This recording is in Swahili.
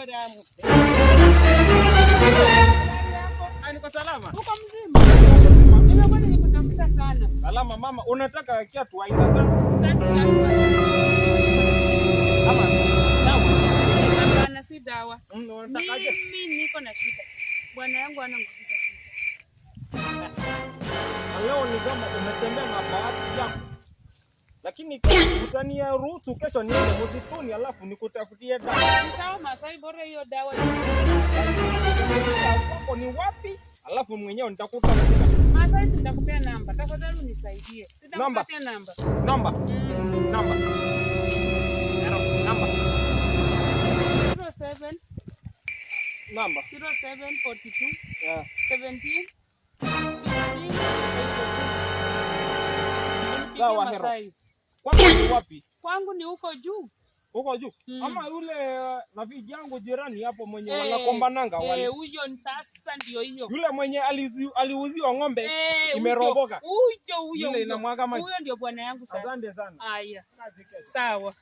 damu. Niko salama. Uko mzima? Nimekuwa nikikutafuta sana. Salama mama, unataka kiatu aina gani? Ama dawa? Hapana, si dawa. Unatakaje? Mimi niko na shida. Bwana yangu ana nguvu za shida. Leo ni kama umetembea na bahati yako. Lakini utania ruhusu kesho niende msituni alafu nikutafutie dawa. Ni sawa Masai, bora hiyo dawa. Hapo ni wapi? Alafu mwenyewe nitakutafutia. Masai, nitakupea namba. Tafadhali unisaidie. Sitakupatia namba. Namba. Namba. Namba. 07 Namba 0742 yeah. 17 Sawa hero. Kwangu ni wapi? Kwangu ni huko juu. Huko juu. Ama yule rafiki yangu jirani hapo mwenye wanakombananga wale. Huyo ni sasa ndio hiyo. Yule mwenye aliuziwa ng'ombe imeroboka. Huyo. Ile inamwaga maji. Huyo ndio bwana yangu sasa. Asante sana. Haya. Sawa.